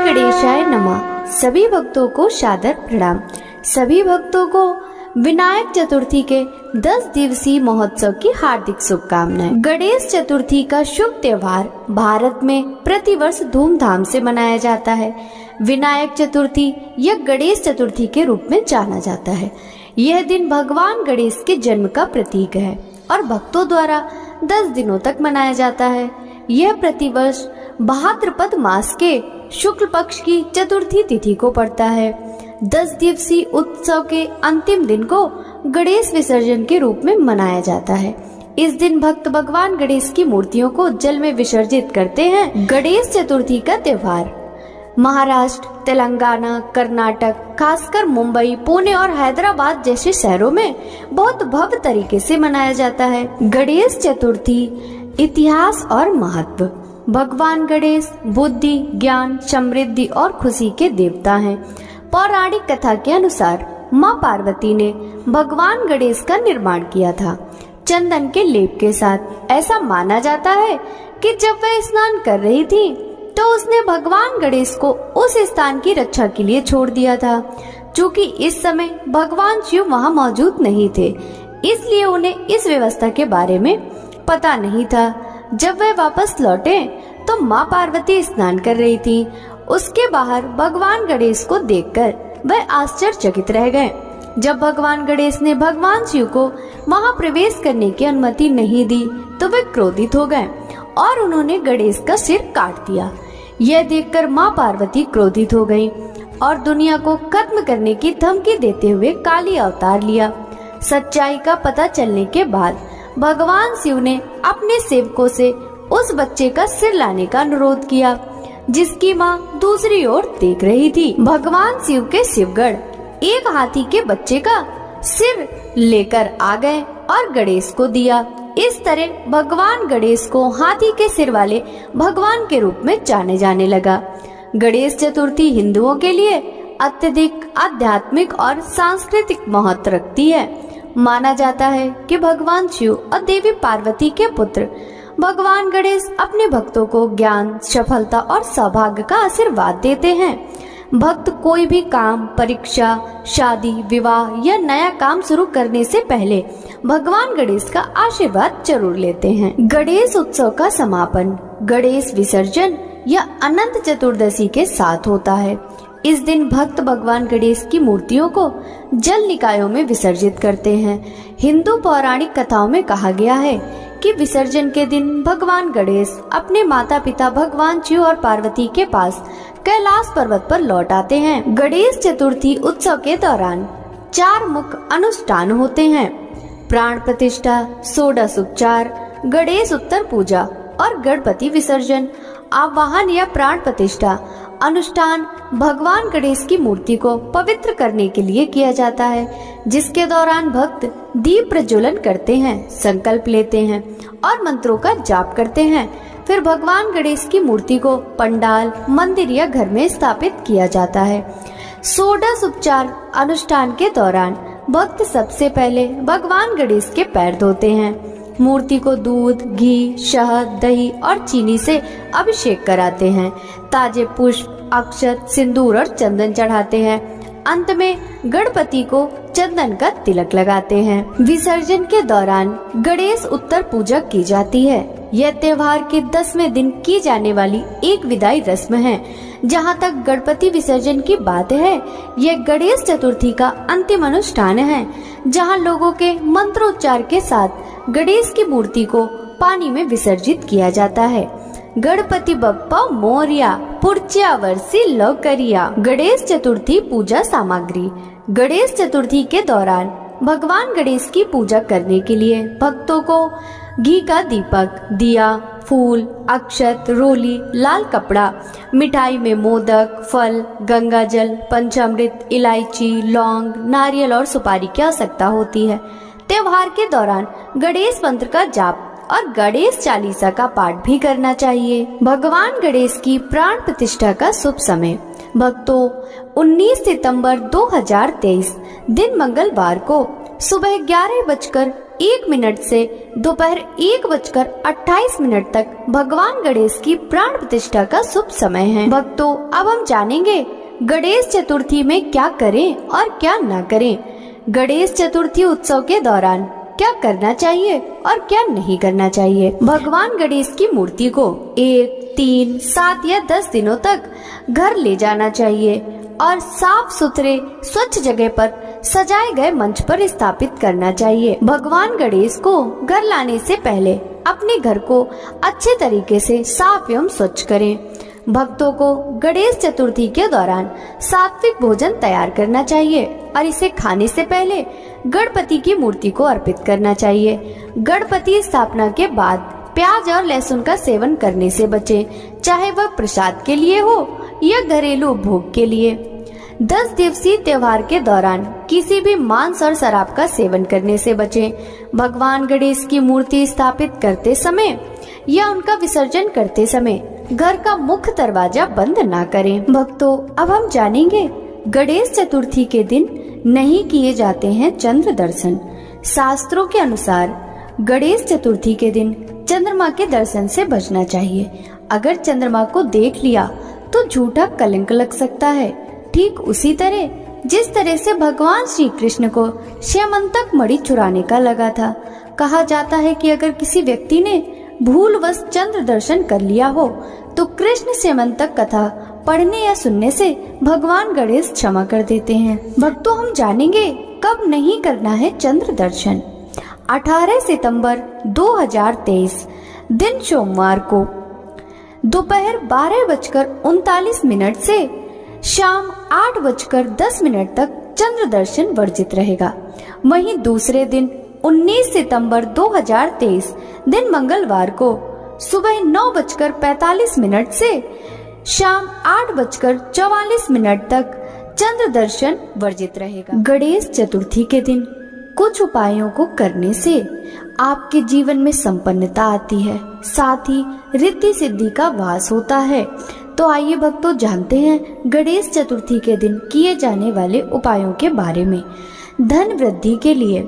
गणेशाय नमः। सभी भक्तों को सादर प्रणाम। सभी भक्तों को विनायक चतुर्थी के 10 दिवसीय महोत्सव की हार्दिक शुभकामनाएं। गणेश चतुर्थी का शुभ त्योहार भारत में प्रतिवर्ष धूमधाम से मनाया जाता है। विनायक चतुर्थी या गणेश चतुर्थी के रूप में जाना जाता है। यह दिन भगवान गणेश के जन्म का प्रतीक है और भक्तों द्वारा 10 दिनों तक मनाया जाता है। यह प्रतिवर्ष भाद्रपद मास के शुक्ल पक्ष की चतुर्थी तिथि को पड़ता है। 10 दिवसीय उत्सव के अंतिम दिन को गणेश विसर्जन के रूप में मनाया जाता है। इस दिन भक्त भगवान गणेश की मूर्तियों को जल में विसर्जित करते हैं। गणेश चतुर्थी का त्योहार महाराष्ट्र, तेलंगाना, कर्नाटक, खासकर मुंबई, पुणे और हैदराबाद जैसे शहरों में बहुत भव्य तरीके से मनाया जाता है। गणेश चतुर्थी इतिहास और महत्व। भगवान गणेश बुद्धि, ज्ञान, समृद्धि और खुशी के देवता हैं। पौराणिक कथा के अनुसार माँ पार्वती ने भगवान गणेश का निर्माण किया था चंदन के लेप के साथ। ऐसा माना जाता है कि जब वह स्नान कर रही थी तो उसने भगवान गणेश को उस स्थान की रक्षा के लिए छोड़ दिया था। चूँकि इस समय भगवान शिव वहाँ मौजूद नहीं थे, इसलिए उन्हें इस व्यवस्था के बारे में पता नहीं था। जब वह वापस लौटे तो माँ पार्वती स्नान कर रही थी। उसके बाहर भगवान गणेश को देखकर वह आश्चर्यचकित रह गए। जब भगवान गणेश ने भगवान शिव को वहां प्रवेश करने की अनुमति नहीं दी तो वे क्रोधित हो गए और उन्होंने गणेश का सिर काट दिया। यह देखकर माँ पार्वती क्रोधित हो गईं और दुनिया को खत्म करने की धमकी देते हुए काली अवतार लिया। सच्चाई का पता चलने के बाद भगवान शिव ने अपने सेवकों से उस बच्चे का सिर लाने का अनुरोध किया जिसकी माँ दूसरी ओर देख रही थी। भगवान शिव के शिवगण एक हाथी के बच्चे का सिर लेकर आ गए और गणेश को दिया। इस तरह भगवान गणेश को हाथी के सिर वाले भगवान के रूप में जाने जाने लगा। गणेश चतुर्थी हिंदुओं के लिए अत्यधिक आध्यात्मिक और सांस्कृतिक महत्व रखती है। माना जाता है कि भगवान शिव और देवी पार्वती के पुत्र भगवान गणेश अपने भक्तों को ज्ञान, सफलता और सौभाग्य का आशीर्वाद देते हैं। भक्त कोई भी काम, परीक्षा, शादी, विवाह या नया काम शुरू करने से पहले भगवान गणेश का आशीर्वाद जरूर लेते हैं। गणेश उत्सव का समापन गणेश विसर्जन या अनंत चतुर्दशी के साथ होता है। इस दिन भक्त भगवान गणेश की मूर्तियों को जल निकायों में विसर्जित करते हैं। हिंदू पौराणिक कथाओं में कहा गया है कि विसर्जन के दिन भगवान गणेश अपने माता पिता भगवान शिव और पार्वती के पास कैलाश पर्वत पर लौट आते हैं। गणेश चतुर्थी उत्सव के दौरान 4 मुख्य अनुष्ठान होते हैं: प्राण प्रतिष्ठा, षोडश उपचार, गणेश उत्तर पूजा और गणपति विसर्जन। आवाहन या प्राण प्रतिष्ठा अनुष्ठान भगवान गणेश की मूर्ति को पवित्र करने के लिए किया जाता है, जिसके दौरान भक्त दीप प्रज्वलन करते हैं, संकल्प लेते हैं और मंत्रों का जाप करते हैं। फिर भगवान गणेश की मूर्ति को पंडाल, मंदिर या घर में स्थापित किया जाता है। षोडश उपचार अनुष्ठान के दौरान भक्त सबसे पहले भगवान गणेश के पैर धोते हैं। मूर्ति को दूध, घी, शहद, दही और चीनी से अभिषेक कराते हैं। ताजे पुष्प, अक्षत, सिंदूर और चंदन चढ़ाते हैं। अंत में गणपति को चंदन का तिलक लगाते हैं। विसर्जन के दौरान गणेश उत्तर पूजा की जाती है। यह त्योहार के 10वें दिन की जाने वाली एक विदाई रस्म है। जहाँ तक गणपति विसर्जन की बात है, यह गणेश चतुर्थी का अंतिम अनुष्ठान है, जहाँ लोगों के मंत्रोच्चार के साथ गणेश की मूर्ति को पानी में विसर्जित किया जाता है। गणपति बप्पा मोरया, पुढच्या वर्षी लवकरिया। गणेश चतुर्थी पूजा सामग्री। गणेश चतुर्थी के दौरान भगवान गणेश की पूजा करने के लिए भक्तों को घी का दीपक, दिया, फूल, अक्षत, रोली, लाल कपड़ा, मिठाई में मोदक, फल, गंगा जल, पंचामृत, इलायची, लौंग, नारियल और सुपारी की आवश्यकता होती है। त्योहार के दौरान गणेश मंत्र का जाप और गणेश चालीसा का पाठ भी करना चाहिए। भगवान गणेश की प्राण प्रतिष्ठा का शुभ समय भक्तों 19 सितंबर 2023 दिन मंगलवार को सुबह 11:25 1 से दोपहर 1:28 तक भगवान गणेश की प्राण प्रतिष्ठा का शुभ समय है। भक्तों, अब हम जानेंगे गणेश चतुर्थी में क्या करें और क्या न करें। गणेश चतुर्थी उत्सव के दौरान क्या करना चाहिए और क्या नहीं करना चाहिए। भगवान गणेश की मूर्ति को 1, 3, 7 या 10 दिनों तक घर ले जाना चाहिए और साफ सुथरे स्वच्छ जगह पर सजाए गए मंच पर स्थापित करना चाहिए। भगवान गणेश को घर लाने से पहले अपने घर को अच्छे तरीके से साफ एवं स्वच्छ करें। भक्तों को गणेश चतुर्थी के दौरान सात्विक भोजन तैयार करना चाहिए और इसे खाने से पहले गणपति की मूर्ति को अर्पित करना चाहिए। गणपति स्थापना के बाद प्याज और लहसुन का सेवन करने से बचें, चाहे वह प्रसाद के लिए हो या घरेलू उपभोग के लिए। 10 दिवसीय त्योहार के दौरान किसी भी मांस और शराब का सेवन करने से बचें। भगवान गणेश की मूर्ति स्थापित करते समय या उनका विसर्जन करते समय घर का मुख्य दरवाजा बंद ना करें। भक्तों, अब हम जानेंगे गणेश चतुर्थी के दिन नहीं किए जाते हैं चंद्र दर्शन। शास्त्रों के अनुसार गणेश चतुर्थी के दिन चंद्रमा के दर्शन से बचना चाहिए। अगर चंद्रमा को देख लिया तो झूठा कलंक लग सकता है। ठीक उसी तरह जिस तरह से भगवान श्री कृष्ण को स्यमंतक मणि चुराने का लगा था। कहा जाता है कि अगर किसी व्यक्ति ने भूलवश चंद्र दर्शन कर लिया हो तो कृष्ण स्यमंतक कथा पढ़ने या सुनने से भगवान गणेश क्षमा कर देते हैं। भक्तों, हम जानेंगे कब नहीं करना है चंद्र दर्शन। 18 सितंबर 2023 दिन सोमवार को दोपहर 12:39 से शाम 8:10 तक चंद्र दर्शन वर्जित रहेगा। वहीं दूसरे दिन 19 सितंबर 2023 दिन मंगलवार को सुबह 9:45 से शाम 8:44 तक चंद्र दर्शन वर्जित रहेगा। गणेश चतुर्थी के दिन कुछ उपायों को करने से आपके जीवन में संपन्नता आती है, साथ ही रिद्धि सिद्धि का वास होता है। तो आइए भक्तों, जानते हैं गणेश चतुर्थी के दिन किए जाने वाले उपायों के बारे में। धन वृद्धि के लिए,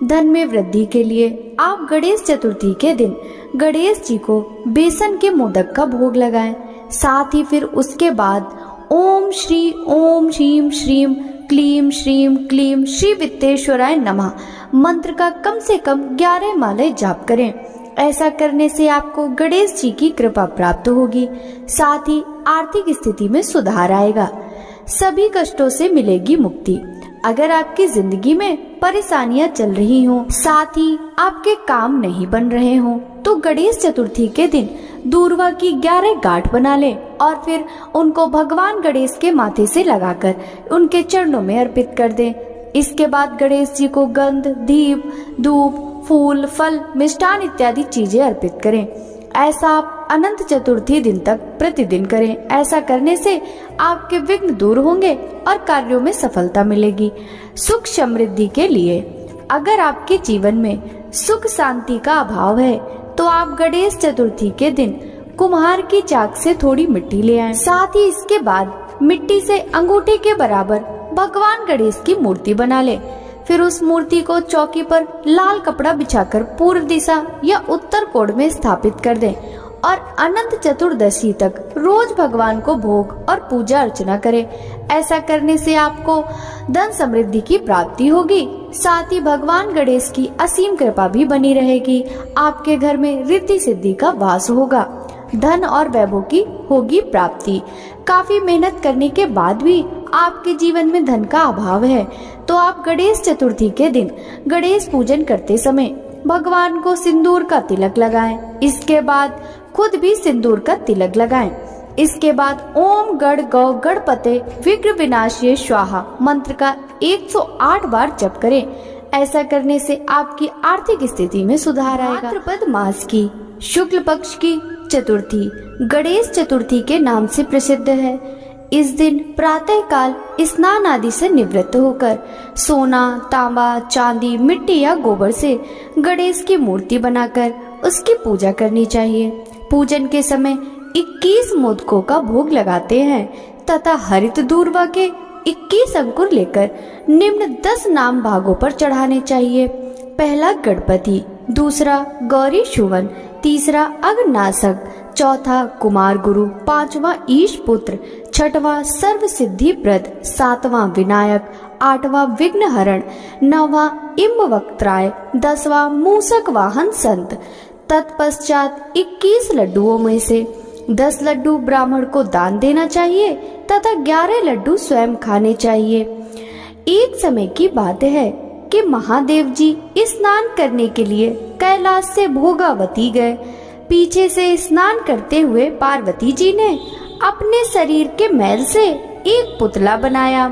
धन में वृद्धि के लिए आप गणेश चतुर्थी के दिन गणेश जी को बेसन के मोदक का भोग लगाएं। साथ ही फिर उसके बाद ओम श्रीम श्रीम क्लीम श्रीम क्लीम श्री वित्तेश्वराय नमः मंत्र का कम से कम 11 माले जाप करें। ऐसा करने से आपको गणेश जी की कृपा प्राप्त होगी, साथ ही आर्थिक स्थिति में सुधार आएगा, सभी कष्टों से मिलेगी मुक्ति। अगर आपकी जिंदगी में परेशानियां चल रही हों, साथ ही आपके काम नहीं बन रहे हों, तो गणेश चतुर्थी के दिन दूर्वा की 11 गांठ बना लें और फिर उनको भगवान गणेश के माथे से लगाकर उनके चरणों में अर्पित कर दें। इसके बाद गणेश जी को गंध, दीप, धूप, फूल, फल, मिष्ठान इत्यादि चीजें अर्पित करें। ऐसा आप अनंत चतुर्थी दिन तक प्रतिदिन करें। ऐसा करने से आपके विघ्न दूर होंगे और कार्यों में सफलता मिलेगी। सुख समृद्धि के लिए, अगर आपके जीवन में सुख शांति का अभाव है तो आप गणेश चतुर्थी के दिन कुम्हार की चाक से थोड़ी मिट्टी ले आएं। साथ ही इसके बाद मिट्टी से अंगूठे के बराबर भगवान गणेश की मूर्ति बना ले। फिर उस मूर्ति को चौकी पर लाल कपड़ा बिछाकर पूर्व दिशा या उत्तर कोण में स्थापित कर दें और अनंत चतुर्दशी तक रोज भगवान को भोग और पूजा अर्चना करें। ऐसा करने से आपको धन समृद्धि की प्राप्ति होगी, साथ ही भगवान गणेश की असीम कृपा भी बनी रहेगी। आपके घर में रिद्धि सिद्धि का वास होगा, धन और वैभव की होगी प्राप्ति। काफी मेहनत करने के बाद भी आपके जीवन में धन का अभाव है तो आप गणेश चतुर्थी के दिन गणेश पूजन करते समय भगवान को सिंदूर का तिलक लगाएं। इसके बाद खुद भी सिंदूर का तिलक लगाएं। इसके बाद ओम गण गौ गणपते विघ्न विनाशये स्वाहा मंत्र का 108 बार जप करें। ऐसा करने से आपकी आर्थिक स्थिति में सुधार आएगा। भाद्रपद मास की शुक्ल पक्ष की चतुर्थी गणेश चतुर्थी के नाम से प्रसिद्ध है। इस दिन प्रातः काल स्नान आदि से निवृत्त होकर सोना, तांबा, चांदी, मिट्टी या गोबर से गणेश की मूर्ति बनाकर उसकी पूजा करनी चाहिए। पूजन के समय 21 मोदकों का भोग लगाते हैं तथा हरित दूर्वा के 21 अंकुर लेकर निम्न 10 नाम भागों पर चढ़ाने चाहिए। पहला गणपति, दूसरा गौरी शुवन, तीसरा अग्नासक, चौथा कुमार गुरु, पांचवा ईश पुत्र, छठवां सर्व सिद्धि प्रद, सातवां विनायक, आठवां विघ्नहरण, नौवां इम्बवक्त्राय, 10वां मूसक वाहन संत। तत्पश्चात 21 लड्डुओं में से 10 लड्डू ब्राह्मण को दान देना चाहिए तथा 11 लड्डू स्वयं खाने चाहिए। एक समय की बात है कि महादेव जी स्नान करने के लिए कैलाश से भोगावती गए। पीछे से स्नान करते हुए पार्वती जी ने अपने शरीर के मैल से एक पुतला बनाया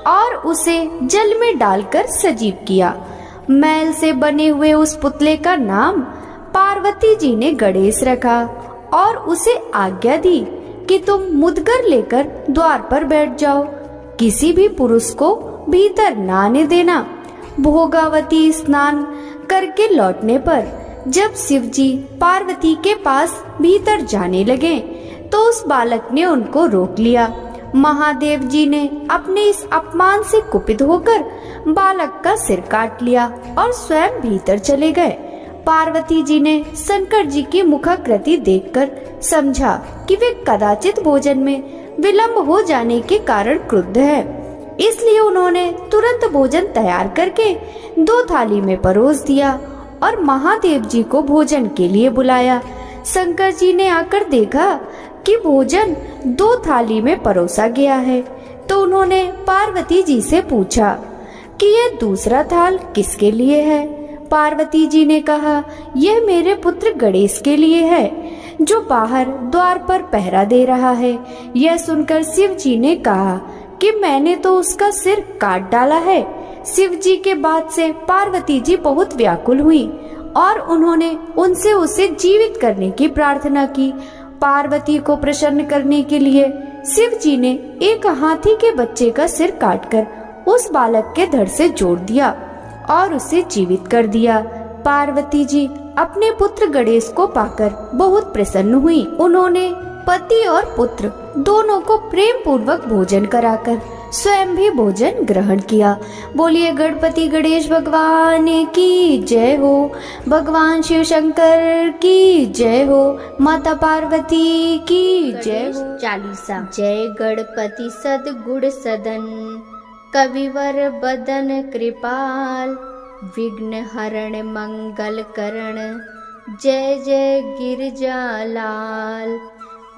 और उसे जल में डालकर सजीव किया। मैल से बने हुए उस पुतले का नाम पार्वती जी ने गणेश रखा और उसे आज्ञा दी कि तुम मुदगर लेकर द्वार पर बैठ जाओ, किसी भी पुरुष को भीतर न आने देना। भोगावती स्नान करके लौटने पर जब शिव जी पार्वती के पास भीतर जाने लगे तो उस बालक ने उनको रोक लिया। महादेव जी ने अपने इस अपमान से कुपित होकर बालक का सिर काट लिया और स्वयं भीतर चले गए। पार्वती जी ने शंकर जी की मुखाकृति देखकर समझा कि वे कदाचित भोजन में विलंब हो जाने के कारण क्रुद्ध है, इसलिए उन्होंने तुरंत भोजन तैयार करके 2 थाली में परोस दिया और महादेव जी को भोजन के लिए बुलाया। शंकर जी ने आकर देखा कि भोजन 2 थाली में परोसा गया है, तो उन्होंने पार्वती जी से पूछा कि यह दूसरा थाल किसके लिए है। पार्वती जी ने कहा, यह मेरे पुत्र गणेश के लिए है जो बाहर द्वार पर पहरा दे रहा है। यह सुनकर शिव जी ने कहा कि मैंने तो उसका सिर काट डाला है। शिव जी के बाद से पार्वती जी बहुत व्याकुल हुई और उन्होंने उनसे उसे जीवित करने की प्रार्थना की। पार्वती को प्रसन्न करने के लिए शिव जी ने एक हाथी के बच्चे का सिर काटकर उस बालक के धड़ से जोड़ दिया और उसे जीवित कर दिया। पार्वती जी अपने पुत्र गणेश को पाकर बहुत प्रसन्न हुई। उन्होंने पति और पुत्र दोनों को प्रेम पूर्वक भोजन कराकर स्वयं भी भोजन ग्रहण किया। बोलिए गणपति गणेश भगवान की जय हो, भगवान शिव शंकर की जय हो, माता पार्वती की जय हो। चालीसा। जय गणपति सद्गुण सदन, कविवर बदन कृपाल, विघ्न हरण मंगल करण, जय जय गिरजालाल।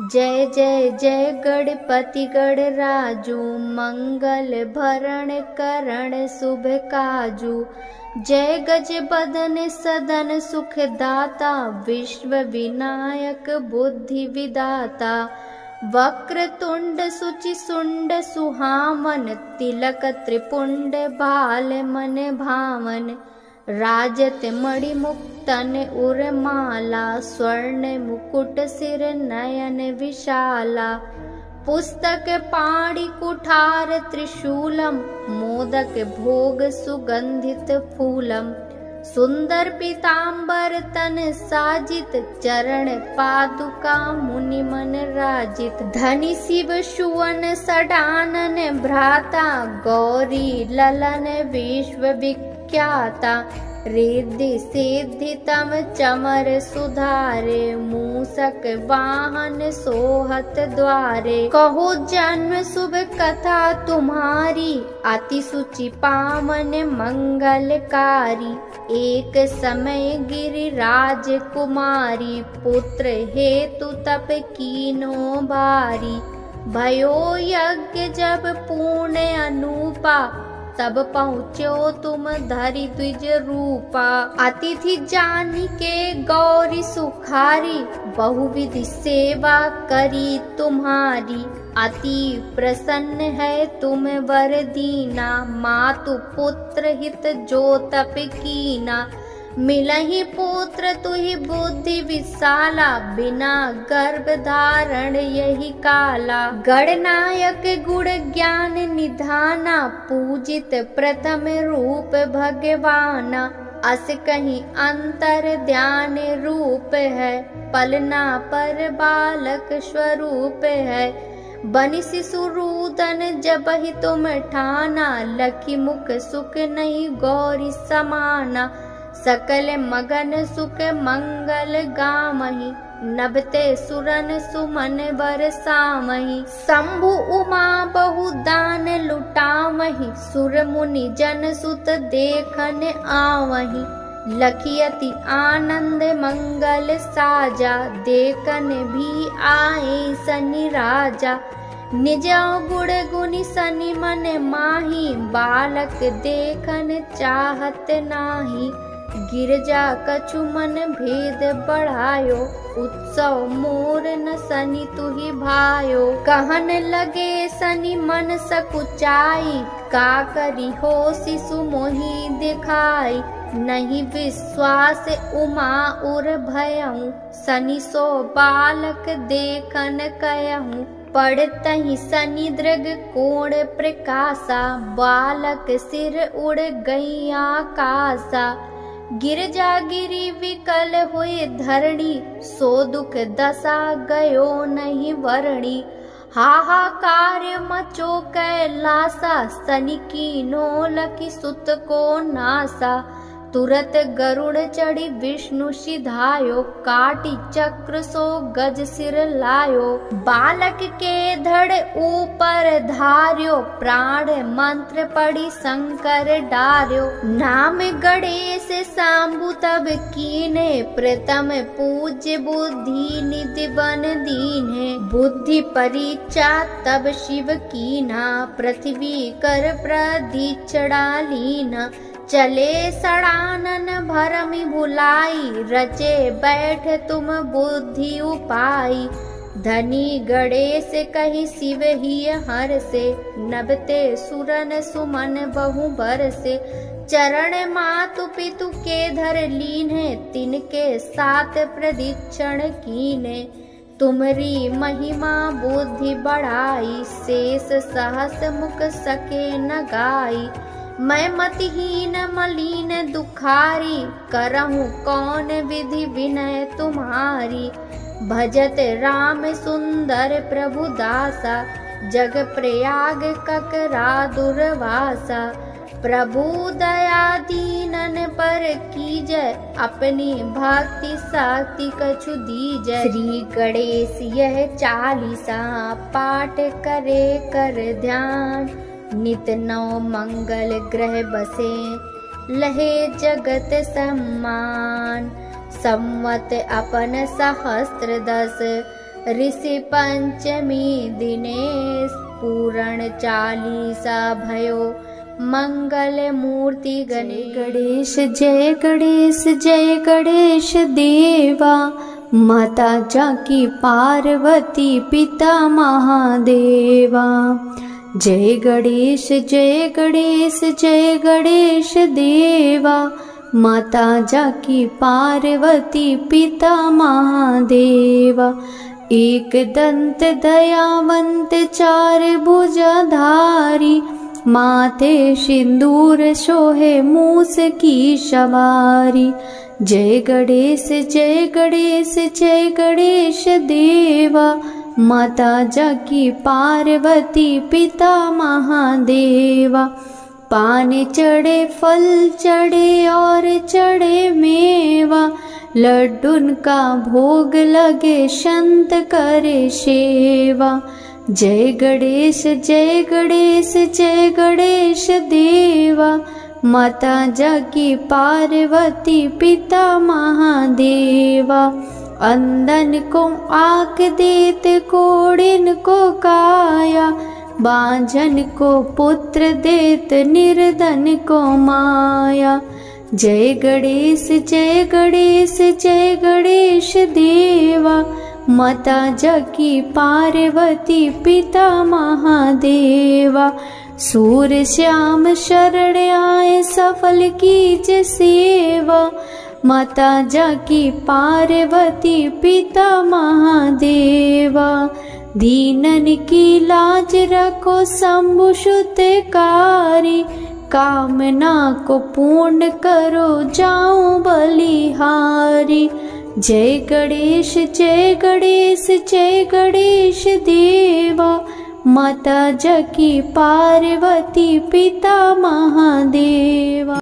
जय जय जय गणपति गणराजू, मंगल भरण करण शुभ काजू। जय गज बदन सदन सुखदाता, विश्व विनायक बुद्धि विदाता। वक्र तुंड सुचि सुंड सुहामन, तिलक त्रिपुंड बाल मन भावन। राजत मणि मुक्तन उर्माला, स्वर्ण मुकुट सिर नयन विशाला। पुस्तक पाणि कुठार त्रिशूलम, मोदक भोग सुगंधित फूलम। सुंदर पीतांबर तन साजित, चरण पादुका मुनि मन राजित। धनि शिव सुवन सडानन भ्राता, गौरी ललन विश्व विख्याता। रिद्धि सिद्धि तम चमर सुधारे, मूसक वाहन सोहत द्वारे। कहो जन्म शुभ कथा तुम्हारी, अति सुचि पावन मंगलकारी। एक समय गिरिराज कुमारी, पुत्र हेतु तप कीनो भारी। भयो यज्ञ जब पूर्ण अनूपा, तब पहुँचो तुम धरि द्विज रूपा। अतिथि जानी के गौरी सुखारी, बहुविधि सेवा करी तुम्हारी। अति प्रसन्न है तुम वर दीना, मातु पुत्र हित जो तप कीना। मिलहि पुत्र तुहि बुद्धि विशाला, बिना गर्भ धारण यही काला। गणनायक गुण ज्ञान निधाना, पूजित प्रथम रूप भगवाना। अस कहीं अंतर ध्यान रूप है, पलना पर बालक स्वरूप है। बनि शिशु रूदन जब ही तुम ठाना, लखी मुख सुख नहीं गौरी समाना। सकल मगन सुख मंगल गामहि, नभते सुरन सुमन बरसामहि। शंभु उमा बहु दान लुटामहि, सुर मुनि जन सुत देखन आवहि। लखियति आनंद मंगल साजा, देखन भी आए सनि राजा। निज गुण गुनि सनि मन माही, बालक देखन चाहत नाही। गिरजा कछु मन भेद बढ़ायो, उत्सव मोर न सनि तुहि भायो। कहन लगे सनि मन सकुचाई, का करी हो शिशु मोहि दिखाई। नहीं विश्वास उमा उर भयहु, सनि सो बालक देखन कयहु। पड़तहि सनि दृग कोण प्रकाशा, बालक सिर उड़ गई आकाशा। गिरजा गिरी विकल हुए धरणी, सो दुख दशा गयो नहीं वरणी। हाहाकार मचो कैलासा, सनि कीनो लखि सुत को नासा। तुरत गरुड़ चढ़ी विष्णु सिधायो, काटी चक्र सो गज सिर लायो। बालक के धड़ ऊपर धार्यो, प्राण मंत्र पढ़ी शंकर डार्यो। नाम गणेश शंभु तब कीने, प्रथम पूज्य बुद्धि निधि बन दीन्हे। बुद्धि परीक्षा तब शिव कीना, पृथ्वी कर प्रदीक्षिणा लीना। चले सड़ानन भरमि भुलाई, रचे बैठ तुम बुद्धि उपाई। धनी गणेश कहि शिव ही हर से, नभते सुरन सुमन बहु बरसे। चरण मातु पितु के धर लीन्हे, तिनके साथ प्रदीक्षण कीने। तुमरी महिमा बुद्धि बढ़ाई, शेष सहस मुख सके न गाई। मैं मतिहीन मलिन दुखारी, करहूँ कौन विधि विनय तुम्हारी। भजत राम सुंदर प्रभु दासा, जग प्रयाग ककरा दुर्वासा। प्रभु दया दीनन पर कीजय, अपनी भक्ति शक्ति कछु दीजय। श्री गणेश यह चालीसा, पाठ करे कर ध्यान। नित नौ मंगल ग्रह बसे, लहे जगत सम्मान। संवत अपन सहस्त्र दस, ऋषि पंचमी दिनेश। पूरण चालीसा भयो, मंगल मूर्ति गणेश। जय गणेश जय गणेश देवा, माता जाकी पार्वती पिता महादेवा। जय गणेश जय गणेश जय गणेश देवा, माता जाकी पार्वती पिता महादेवा। एक दंत दयावंत चार भुजधारी, माथे सिंदूर शोहे मूस की सवारी। जय गणेश जय गणेश जय गणेश देवा, माता जाकी पार्वती पिता महादेवा। पान चढ़े फल चढ़े और चढ़े मेवा, लड्डून का भोग लगे संत करे सेवा। जय गणेश जय गणेश जय गणेश देवा, माता जाकी पार्वती पिता महादेवा। अंधन को आँख देत कोढ़िन को काया, बांझन को पुत्र देत निर्धन को माया। जय गणेश जय गणेश जय गणेश देवा, माता जाकी पार्वती पिता महादेवा। सूर्य श्याम शरण आए सफल कीज सेवा, माता जाकी पार्वती पिता महादेवा। दीनन की लाज रखो शंभु सुतकारी, कामना को पूर्ण करो जाऊं बलिहारी। जय गणेश जय गणेश जय गणेश देवा, माता जाकी पार्वती पिता महादेवा।